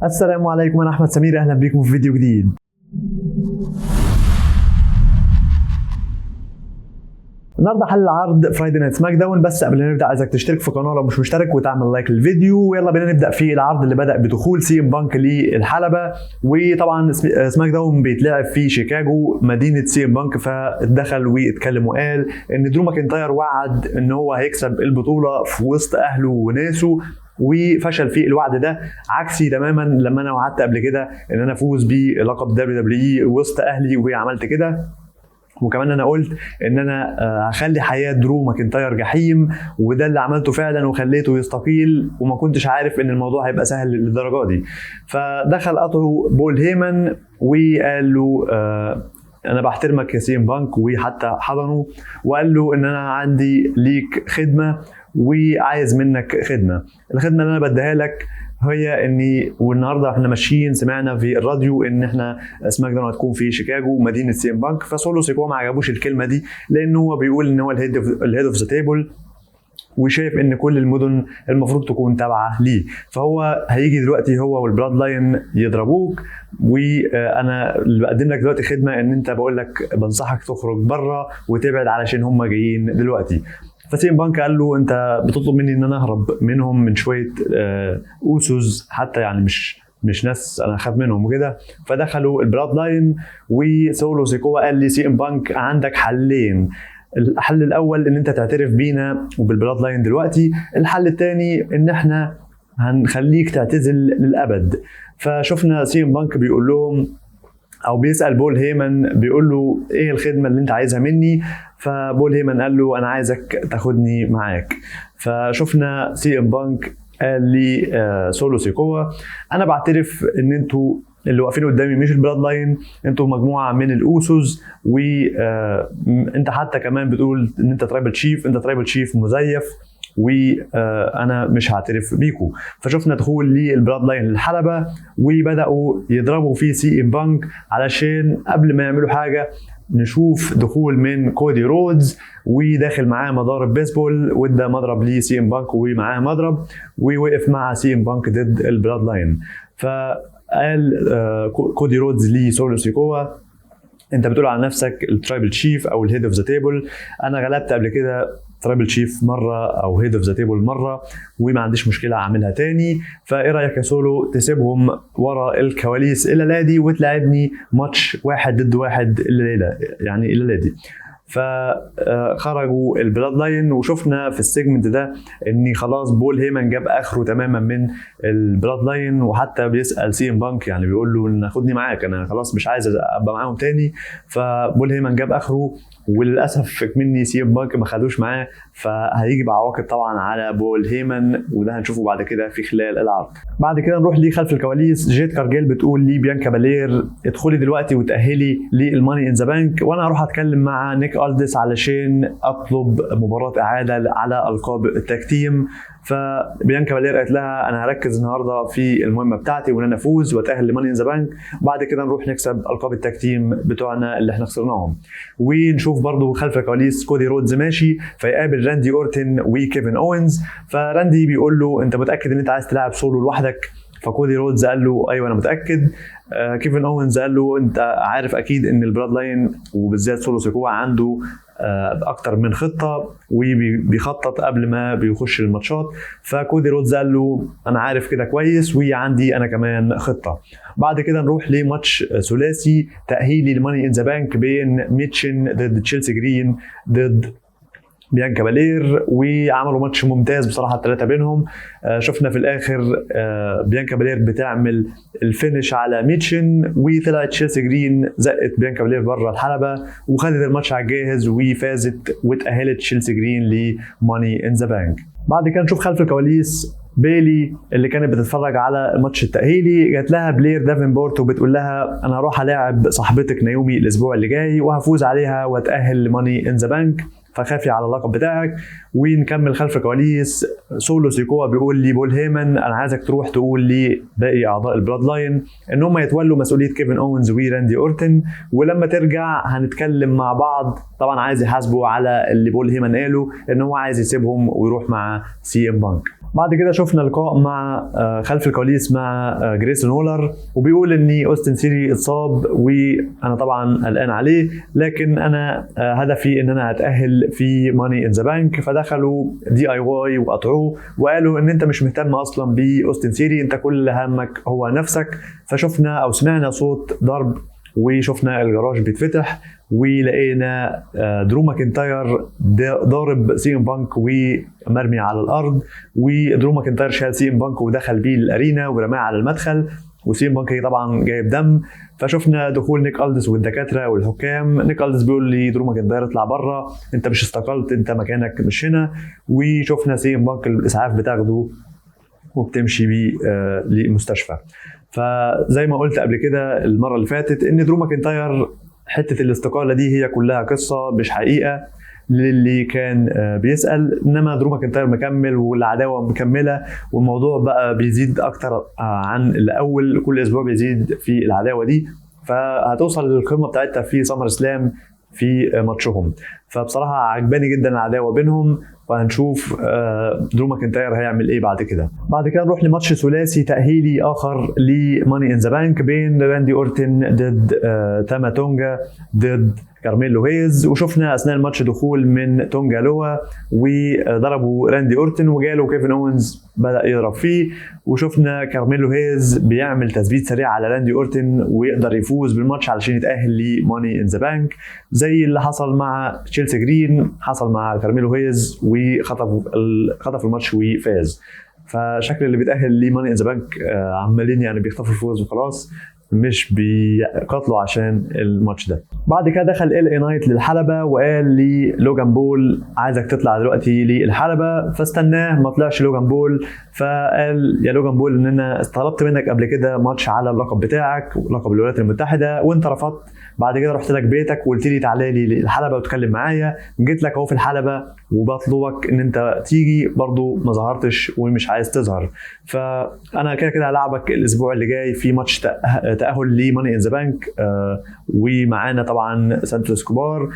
السلام عليكم، انا احمد سمير، اهلا بكم في فيديو جديد. النهارده حل عرض فرايدي نايت سماك داون، بس قبل ما نبدا عايزك تشترك في القناه لو مش مشترك وتعمل لايك للفيديو، ويلا بينا نبدا في العرض اللي بدا بدخول سي ام بانك للحلبه. وطبعا سماك داون بيتلعب في شيكاغو مدينه سي ام بانك، فاتدخل واتكلم وقال ان درو ماكنتاير وعد ان هو هيكسب البطوله في وسط اهله وناسه، وفشل في الوعد ده، عكسي تماما لما انا وعدت قبل كده ان انا افوز بلقب WWE وسط اهلي وعملت كده. وكمان انا قلت ان انا هخلي حياه درو ماكنتاير جحيم، وده اللي عملته فعلا وخليته يستقيل، وما كنتش عارف ان الموضوع هيبقى سهل للدرجه دي. فدخل قطعه بول هيمن وقال له انا بحترمك يا سي ام بانك، وحتى حضنه وقال له ان انا عندي ليك خدمه وعايز منك خدمه. الخدمه اللي انا بديها لك هي اني، والنهارده احنا ماشيين سمعنا في الراديو ان احنا سماك داون هتكون في شيكاغو مدينه سي ام بانك، فسولو سيكوا ما عجبوش الكلمه دي لانه هو بيقول ان هو الهيد اوف ذا تيبل، وشايف ان كل المدن المفروض تكون تابعه ليه. فهو هيجي دلوقتي هو والبلاد لاين يضربوك، وانا اللي بقدم لك دلوقتي خدمه ان انت بقول لك بنصحك تخرج بره وتبعد علشان هم جايين دلوقتي. فسي ام بانك قال له انت بتطلب مني ان انا اهرب منهم، من شويه اوسوس حتى، يعني مش ناس انا اخاف منهم وكده. فدخلوا البلاد لاين، وسولو سيكوا قال لي سي ام بانك عندك حلين. الحل الاول ان انت تعترف بينا وبالبلاد لاين دلوقتي، الحل الثاني ان احنا هنخليك تعتزل للابد. فشفنا سي ام بانك بيقول لهم او بيسال بول هيمن بيقول له ايه الخدمه اللي انت عايزها مني، فبول هيمن قال له انا عايزك تاخدني معاك. فشفنا سي ام بانك قال لي سولو سيكوا انا بعترف ان انتوا اللي واقفين قدامي مش البلاد لاين، انتوا مجموعه من الاوسوس، وانت حتى كمان بتقول ان انت ترايبل تشيف، انت ترايبل تشيف مزيف، وانا مش هعترف بيكم. فشفنا دخول للبلاد لاين للحلبه، وبداوا يضربوا في سي ام بانك علشان قبل ما يعملوا حاجه نشوف دخول من كودي رودز، وداخل معاه مضارب بيسبول، وادى مضرب لسي ام بانك ومعاه مضرب، ووقف مع سي ام بانك ضد البلاد لاين. فقال كودي رودز لسولو سيكوا انت بتقول على نفسك الترايبل تشيف او الهيد اوف ذا تيبل، انا غلبت قبل كده ترايبل تشيف مره او هيد اوف ذا تيبل مره، وما عنديش مشكله اعملها تاني. فايه رايك يا سولو تسيبهم ورا الكواليس الليله دي وتلعبني ماتش 1 ضد 1 الليله، يعني الليله دي. فخرجوا البلاد لاين، وشفنا في السيجمنت ده ان خلاص بول هيمن جاب اخره تماما من البلاد لاين، وحتى بيسال سي ام بانك، يعني بيقول له ان خدني معاك، انا خلاص مش عايز ابقى معاهم تاني. فبول هيمن جاب اخره، وللاسف مني سي ام بانك ما خدوش معاه، فهيجي بعواقب طبعا على بول هيمن، وده هنشوفه بعد كده في خلال العرض. بعد كده نروح لخلف الكواليس، جيت كارجيل بتقول لي بيانكا بالير ادخلي دلوقتي وتاهلي للماني ان ذا بانك، وانا هروح اتكلم مع نيك ألدس علشان اطلب مباراه اعاده على القاب التاج تيم. فبيانكا بالير قالت لها انا هركز النهارده في المهمه بتاعتي وان انا افوز واتاهل لماني ان ذا بانك، بعد كده نروح نكسب القاب التاج تيم بتوعنا اللي احنا خسرناهم. ونشوف برضو خلف الكواليس كودي رودز ماشي فيقابل راندي اورتن وكيفن اوينز، فراندي بيقول له انت متاكد ان انت عايز تلعب سولو لوحدك؟ فكودي رودز قال له ايوه انا متاكد. كيفن اوينز قال له انت عارف اكيد ان البلاد لاين وبالذات سولو سيكوا عنده اكتر من خطه وبيخطط قبل ما بيخش الماتشات. فكودي رودز قال له انا عارف كده كويس، وعندي انا كمان خطه. بعد كده نروح لماتش ثلاثي تاهيلي لماني ان ذا بانك بين ميتشن ضد تشيلسي جرين ضد بيانكا بالير، وعملوا ماتش ممتاز بصراحه الثلاثه بينهم. شفنا في الاخر بيانكا بالير بتعمل الفينش على ميتشن، وطلعت تشيلسي جرين زقت بيانكا بالير بره الحلبه وخدت الماتش على الجاهز وفازت، واتاهلت تشيلسي جرين لماني ان ذا بانك. بعد كده نشوف خلف الكواليس بيلي اللي كانت بتتفرج على الماتش التأهيلي، جات لها بلير دافنبورت وبتقول لها انا هروح العب صاحبتك نايومي الاسبوع اللي جاي وهفوز عليها واتأهل لماني ان ذا بانك. فخافي على اللقب بتاعك. ونكمل خلف الكواليس، سولو سيكوا بيقول لي بول هيمن انا عايزك تروح تقول لي باقي اعضاء البلاد لاين ان هم يتولوا مسؤوليه كيفن اونز وراندي اورتن، ولما ترجع هنتكلم مع بعض. طبعا عايز يحاسبه على اللي بول هيمن قاله ان هو عايز يسيبهم ويروح مع سي ام بانك. بعد كده شفنا لقاء مع خلف الكواليس مع جريسون وولر، وبيقول ان اوستن ثيري اتصاب وانا طبعا قلقان عليه، لكن انا هدفي ان انا اتاهل في ماني ان ذا بانك. فدخلوا دي اي واي وقطعوه وقالوا ان انت مش مهتم اصلا باوستن ثيري، انت كل همك هو نفسك. فشفنا او سمعنا صوت ضرب وشفنا الجراج بيتفتح ولقينا درو ماكنتاير ضارب سي ام بانك ومرمي على الارض، ودرو ماكنتاير شال سي ام بانك ودخل بيه الارينا ورماه على المدخل، وسي ام بانك طبعا جايب دم. فشفنا دخول نيك ألدس والدكاتره والحكام. نيك ألدس بيقول لي درو ماكنتاير اطلع بره، انت مش استقلت، انت مكانك مش هنا. وشفنا سي ام بانك الاسعاف بتاخده وبتمشي بيه للمستشفى. فزي ما قلت قبل كده المره اللي فاتت ان درو ماكنتاير حته الاستقاله دي هي كلها قصه مش حقيقه للي كان بيسال، انما درو ماكنتاير مكمل والعداوه مكمله، والموضوع بقى بيزيد اكتر عن الاول، كل اسبوع بيزيد في العداوه دي. فهتوصل للقمه بتاعتها في سمر سلام في ماتشهم. فبصراحه عجباني جدا العداوه بينهم، وهنشوف درو ماكنتاير هيعمل ايه بعد كده. بعد كده نروح لماتش ثلاثي تاهيلي اخر لماني ان ذا بانك بين راندي اورتن ضد تاما تونجا ضد كارميلو هيز. وشفنا اثناء الماتش دخول من تونجا لوا وضربوا راندي اورتن وجاله كيفن اونز بدا يضرب فيه، وشفنا كارميلو هيز بيعمل تثبيت سريع على راندي اورتن ويقدر يفوز بالماتش علشان يتاهل لماني ان ذا بانك، زي اللي حصل مع تشيلسي جرين حصل مع كارميلو هيز وخطف الماتش وفاز. فشكل اللي بيتاهل لماني ان ذا بانك عمالين يعني بيخطفوا الفوز وخلاص، مش بيقاتلوا عشان الماتش ده. بعد كده دخل ال اي نايت للحلبة وقال لي لوجان بول عايزك تطلع دلوقتي للحلبة، فاستناه ما طلعش لوجان بول. فقال يا لوجان بول ان انا طلبت منك قبل كده ماتش على اللقب بتاعك ولقب الولايات المتحدة وانت رفضت، بعد كده رحت لك بيتك وقلت لي تعالى لي للحلبة وتكلم معايا، جيت لك اهو في الحلبة وبطلبك ان انت تيجي، برضو ما ظهرتش ومش عايز تظهر. فانا كده كده هلعبك الاسبوع اللي جاي في ماتش تأهل لماني ان ذا بانك، ومعانا طبعا سانتوس كوبار،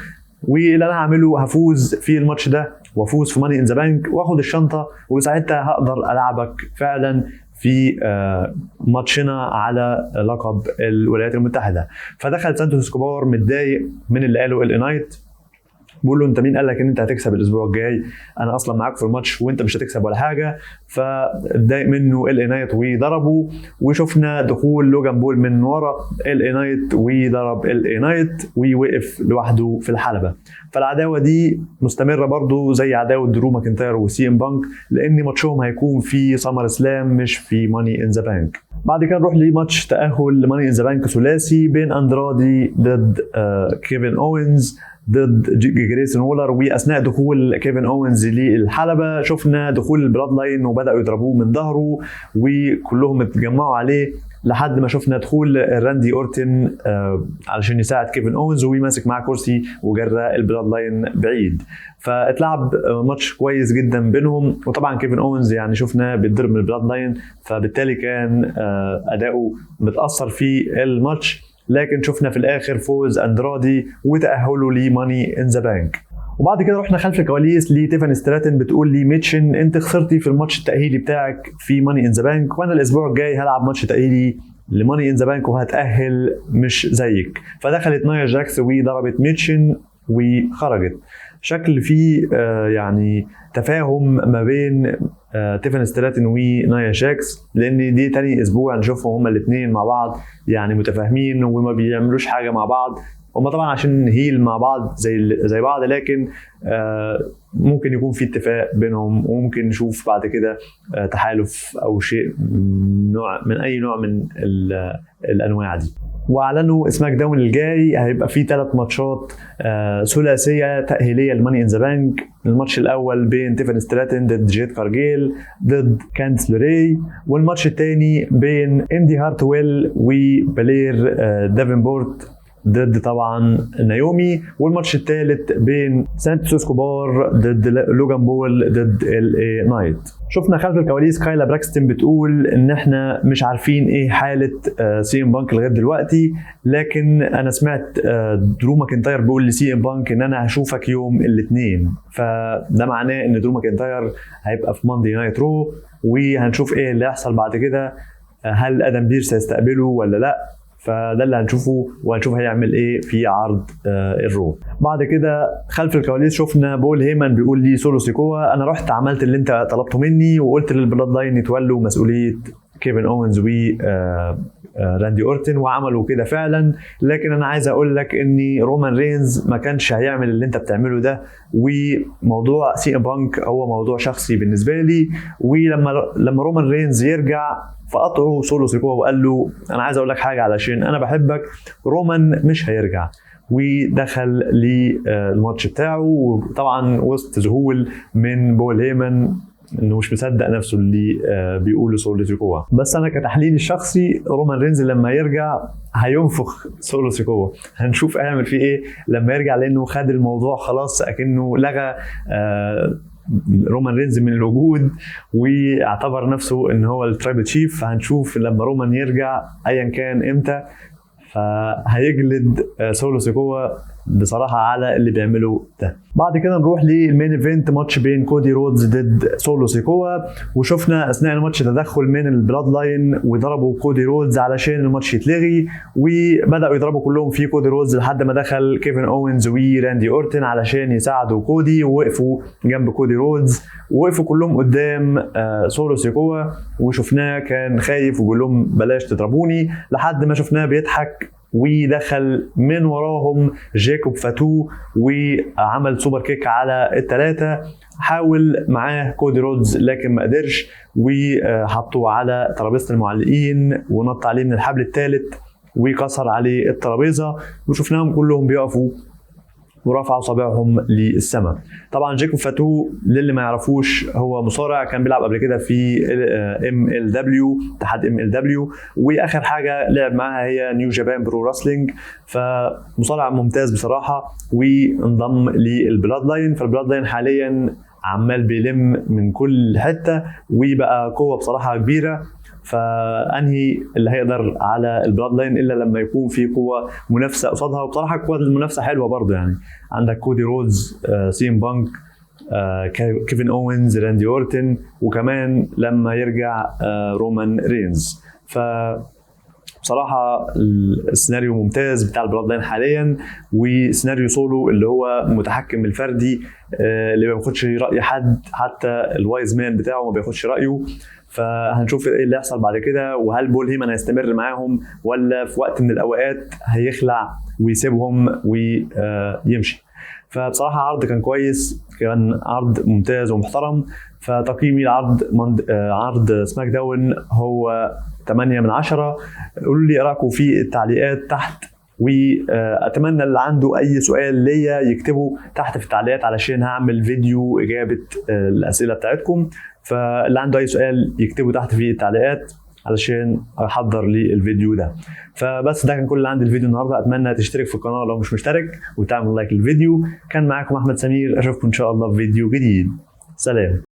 واللي انا هعمله هفوز في الماتش ده وافوز في ماني ان ذا بانك واخد الشنطه، وساعتها هقدر العبك فعلا في ماتشنا على لقب الولايات المتحده. فدخل سانتوس كوبار متضايق من اللي قاله ال نايت، بقول له انت مين قال لك ان انت هتكسب الاسبوع الجاي؟ انا اصلا معاك في الماتش وانت مش هتكسب ولا حاجه. فاتضايق منه ال نايت وضربه، وشفنا دخول لوجان بول من ورا ال نايت وضرب ال نايت ووقف لوحده في الحلبه. فالعداوه دي مستمره برضو زي عداوه درو ماكنتاير وسي ام بانك، لان ماتشهم هيكون في سمر سلام مش في ماني ان ذا بانك. بعد كده نروح لماتش تاهل لماني ان ذا بانك ثلاثي بين اندرادي ضد كيفن اوينز ضد جريسون وولر. واثناء دخول كيفن اوينز للحلبه شفنا دخول البلاد لاين وبداوا يضربوه من ظهره وكلهم اتجمعوا عليه لحد ما شفنا دخول راندي اورتن علشان يساعد كيفن اوينز ويمسك معاه كرسي وجرى البلاد لاين بعيد. فاتلعب ماتش كويس جدا بينهم، وطبعا كيفن اوينز يعني شفنا بيتضرب من البلاد لاين، فبالتالي كان اداؤه متاثر في الماتش، لكن شفنا في الاخر فوز اندرادي وتاهله لماني ان ذا بانك. وبعد كده رحنا خلف الكواليس لتيفاني ستراتن بتقول لي ميتشن انت خسرتي في الماتش التاهيلي بتاعك في ماني ان ذا بانك، وانا الاسبوع الجاي هلعب ماتش تاهيلي لماني ان ذا بانك وهتاهل مش زيك. فدخلت نايا جاكس وضربت ميتشن وخرجت. شكل فيه يعني تفاهم ما بين تيفاني ستراتن ونايا جاكس، لان دي تاني اسبوع نشوفهم هما الاثنين مع بعض يعني متفاهمين وما بيعملوش حاجه مع بعض. هما طبعا عشان هيل مع بعض زي بعض، لكن ممكن يكون في اتفاق بينهم، وممكن نشوف بعد كده تحالف او شيء من اي نوع من الانواع دي. واعلنوا سماك داون الجاي هيبقى فيه 3 ماتشات ثلاثيه تاهيليه لماني ان ذا بانك. الماتش الاول بين تيفاني ستراتن ضد جيد كارجيل ضد كاندس لوري، والماتش الثاني بين اندي هارتويل وبالير دافنبورت ضد طبعا نايومي، والماتش الثالث بين سانتوس اسكوبار ضد لوجان بول ضد LA نايت. شفنا خلف الكواليس كايلا براكستن بتقول ان احنا مش عارفين ايه حاله سي ام بانك لغايه دلوقتي، لكن انا سمعت درو ماكنتاير بيقول لسي ام بانك ان انا هشوفك يوم الاثنين، فده معناه ان درو ماكنتاير هيبقى في ماندي نايت رو، وهنشوف ايه اللي هيحصل بعد كده. هل ادم بيرس هيستقبله ولا لا؟ فده اللي هنشوفه، وهنشوف هيعمل ايه في عرض الرو. بعد كده خلف الكواليس شفنا بول هيمن بيقول لي سولو سيكوا انا رحت عملت اللي انت طلبته مني، وقلت للبلاد لاين يتولوا مسؤوليه كيفن اوينز و راندي اورتن، وعملوا كده فعلا. لكن انا عايز اقول لك ان رومان رينز ما كانش هيعمل اللي انت بتعمله ده، وموضوع سي ام بانك هو موضوع شخصي بالنسبه لي. ولما رومان رينز يرجع فقطعه سولو سيكوا وقال له انا عايز اقول لك حاجه علشان انا بحبك، رومان مش هيرجع، ودخل للماتش بتاعه. وطبعا وسط ذهول من بول هيمن انه مش مصدق نفسه اللي بيقوله سولو سيكوا. بس انا كتحليلي الشخصي رومان رينز لما يرجع هينفخ سولو سيكوا، هنشوف هيعمل فيه ايه لما يرجع، لانه خد الموضوع خلاص اكنه لغى رومان رينز من الوجود واعتبر نفسه ان هو الترايبل تشيف. فهنشوف لما رومان يرجع ايا كان امتى فهيجلد سولو سيكوا بصراحه على اللي بيعمله ده. بعد كده نروح للمين ايفنت، ماتش بين كودي رودز ضد سولو سيكوا. وشفنا اثناء الماتش تدخل من البلاد لاين وضربوا كودي رودز علشان الماتش يتلغي، وبداوا يضربوا كلهم في كودي رودز لحد ما دخل كيفن اوينز وراندي اورتن علشان يساعدوا كودي، ووقفوا جنب كودي رودز ووقفوا كلهم قدام سولو سيكوا، وشفناه كان خايف وبيقول لهم بلاش تضربوني، لحد ما شفناه بيضحك ودخل من وراهم جاكوب فاتو وعمل سوبر كيك على الثلاثه. حاول معاه كودي رودز لكن ما قدرش، وحطوه على ترابيزه المعلقين ونط عليه من الحبل الثالث وكسر عليه الترابيزه، وشفناهم كلهم بيقفوا ورفعوا صابعهم للسماء. طبعا جاكوب فاتو للي ما يعرفوش هو مصارع كان بيلعب قبل كده في MLW، اتحاد MLW، واخر حاجه لعب معاها هي نيو جابان برو راسلينج، فمصارع ممتاز بصراحه، وانضم للبلاد لاين. فالبلاد لاين حاليا عمال بيلم من كل حته وبقى قوه بصراحه كبيره. فانهي اللي هيقدر على البلاد لاين الا لما يكون في قوه منافسه قصادها، وبصراحه قوه المنافسه حلوه برضه. يعني عندك كودي رودز، سي ام بانك، كيفن اوينز، راندي اورتن، وكمان لما يرجع رومان رينز. ف بصراحة السيناريو ممتاز بتاع البلاد لاين حاليا، وسيناريو سولو اللي هو متحكم الفردي اللي ما بياخدش رأي حد، حتى الوايز مان بتاعه ما بياخدش رأيه. فهنشوف ايه اللي هيحصل بعد كده، وهل بول هيمن هيستمر معاهم ولا في وقت من الاوقات هيخلع ويسيبهم ويمشي. فبصراحة عرض كان كويس، كان عرض ممتاز ومحترم. فتقييمي عرض سماك داون هو 8 من 10. قولوا لي رايكم في التعليقات تحت، واتمنى اللي عنده اي سؤال ليا يكتبه تحت في التعليقات علشان هعمل فيديو اجابه الاسئله بتاعتكم. فاللي عنده اي سؤال يكتبه تحت في التعليقات علشان احضر لي الفيديو ده. فبس ده كان كل اللي عندي الفيديو النهارده. اتمنى تشترك في القناه لو مش مشترك وتعمل لايك للفيديو. كان معاكم احمد سمير، اشوفكم ان شاء الله في فيديو جديد. سلام.